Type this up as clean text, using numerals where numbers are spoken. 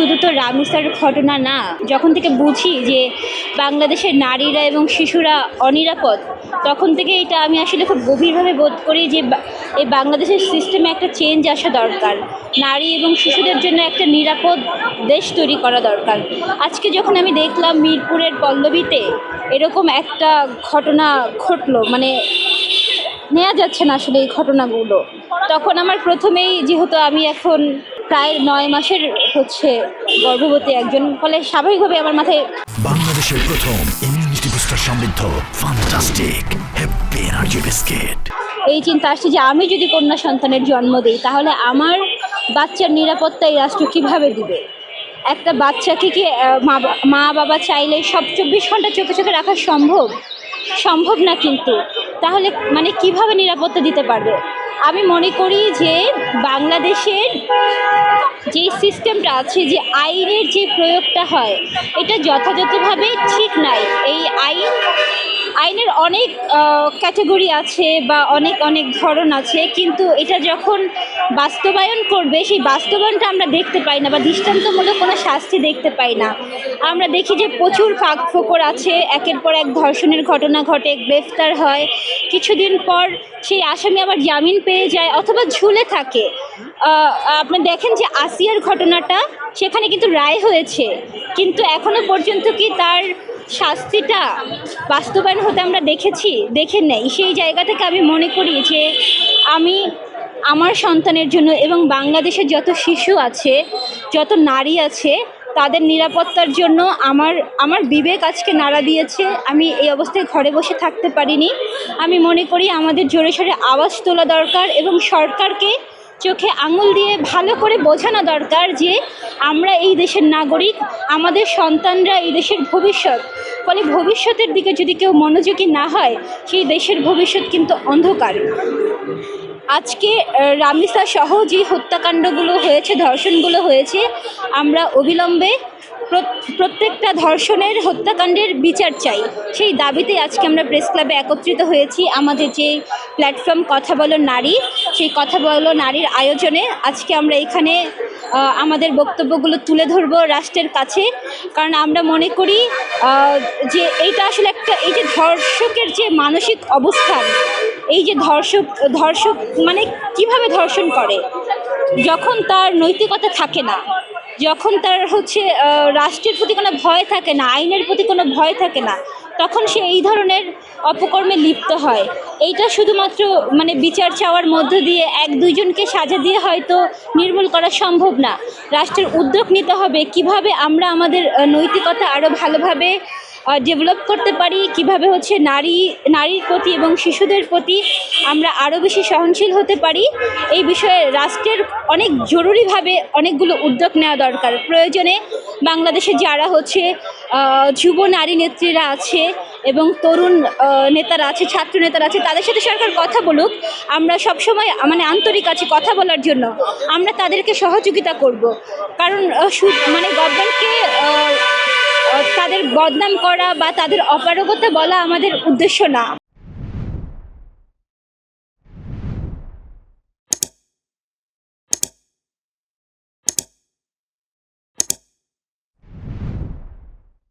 শুধু তো রামিসার ঘটনা না, যখন থেকে বুঝি যে বাংলাদেশের নারীরা এবং শিশুরা অনিরাপদ, তখন থেকে এটা আমি আসলে খুব গভীরভাবে বোধ করি যে এই বাংলাদেশের সিস্টেমে একটা চেঞ্জ আসা দরকার। নারী এবং শিশুদের জন্য একটা নিরাপদ দেশ তৈরি করা দরকার। আজকে যখন আমি দেখলাম মিরপুরের পল্লবীতে এরকম একটা ঘটনা ঘটলো, মানে নেওয়া যাচ্ছে না আসলে এই ঘটনাগুলো, তখন আমার প্রথমেই, যেহেতু আমি এখন প্রায় 9 মাসের গর্ভবতী একজন, ফলে স্বাভাবিকভাবে আমার মাথায় বাংলাদেশের প্রথম ইমিউনিটি বুস্টার সমৃদ্ধ ফ্যান্টাস্টিক হ্যাপি এনার্জি বিস্কিট। এই চিন্তা আসছে যে আমি যদি কন্যা সন্তানের জন্ম দিই, তাহলে আমার বাচ্চার নিরাপত্তা এই রাষ্ট্র কীভাবে দিবে? একটা বাচ্চাকে কি মা বাবা চাইলে সব 24 ঘন্টা চোখে চোখে রাখা সম্ভব না, কিন্তু তাহলে মানে কিভাবে নিরাপত্তা দিতে পারবে? আমি মনে করি যে বাংলাদেশের যে সিস্টেমটা আছে, যে আইনের যে প্রয়োগটা হয়, এটা যথাযথভাবে ঠিক নাই। এই আইনের অনেক ক্যাটাগরি আছে বা অনেক ধরন আছে, কিন্তু এটা যখন বাস্তবায়ন করবে, সেই বাস্তবায়নটা আমরা দেখতে পাই না, বা দৃষ্টান্তমূলক কোনো শাস্তি দেখতে পাই না। আমরা দেখি যে প্রচুর ফাঁকফোকর আছে, একের পর এক ধর্ষণের ঘটনা ঘটে, গ্রেফতার হয়, কিছুদিন পর সেই আসামি আবার জামিন পেয়ে যায় অথবা ঝুলে থাকে। আপনি দেখেন যে আসিয়ার ঘটনাটা, সেখানে কিন্তু রায় হয়েছে, কিন্তু এখনো পর্যন্ত কি তার শাস্তিটা বাস্তবায়ন হতে আমরা দেখে নেই। সেই জায়গা থেকে আমি মনে করি যে আমি আমার সন্তানের জন্য এবং বাংলাদেশের যত শিশু আছে, যত নারী আছে, তাদের নিরাপত্তার জন্য আমার বিবেক আজকে নাড়া দিয়েছে। আমি এই অবস্থায় ঘরে বসে থাকতে পারিনি। আমি মনে করি আমাদের জোরে সোরে আওয়াজ তোলা দরকার এবং সরকারকে চোখে আঙুল দিয়ে ভালো করে বোঝানো দরকার যে আমরা এই দেশের নাগরিক, আমাদের সন্তানরা এই দেশের ভবিষ্যৎ। ফলে ভবিষ্যতের দিকে যদি কেউ মনোযোগী না হয়, সেই দেশের ভবিষ্যৎ কিন্তু অন্ধকার। আজকে রামিসা সহ যে হত্যাকাণ্ডগুলো হয়েছে, ধর্ষণগুলো হয়েছে, আমরা অবিলম্বে প্রত্যেকটা ধর্ষণের হত্যাকাণ্ডের বিচার চাই। সেই দাবিতেই আজকে আমরা প্রেস ক্লাবে একত্রিত হয়েছি। আমাদের যে প্ল্যাটফর্ম কথা বলো নারী, সেই কথা বলো নারীর আয়োজনে আজকে আমরা এখানে আমাদের বক্তব্যগুলো তুলে ধরবো রাষ্ট্রের কাছে। কারণ আমরা মনে করি যে এইটা আসলে এই যে ধর্ষকের যে মানসিক অবস্থান, এই যে ধর্ষক মানে কিভাবে ধর্ষণ করে, যখন তার নৈতিকতা থাকে না, যখন তার রাষ্ট্রের প্রতি কোনো ভয় থাকে না, আইনের প্রতি কোনো ভয় থাকে না, তখন সে এই ধরনের অপকর্মে লিপ্ত হয়। এইটা শুধুমাত্র মানে বিচার চাওয়ার মধ্য দিয়ে 1-2 জনকে সাজা দিয়ে হয়তো নির্মূল করা সম্ভব না। রাষ্ট্রের উদ্যোগ নিতে হবে কিভাবে আমরা আমাদের নৈতিকতা আরও ভালোভাবে ডেভেলপ করতে পারি, কিভাবে নারীর প্রতি এবং শিশুদের প্রতি আমরা আরও বেশি সহনশীল হতে পারি। এই বিষয়ে রাষ্ট্রের অনেক জরুরিভাবে অনেকগুলো উদ্যোগ নেওয়া দরকার। প্রয়োজনে বাংলাদেশে যারা যুব নারী নেত্রীরা আছে এবং তরুণ নেতারা আছে, ছাত্র নেতারা আছে, তাদের সাথে সরকার কথা বলুক। আমরা সবসময় মানে আন্তরিক আছি কথা বলার জন্য, আমরা তাদেরকে সহযোগিতা করব। কারণ মানে গভর্নমেন্টকে তাদের বদনাম করা বা তাদের অপারগতা বলা আমাদের উদ্দেশ্য না।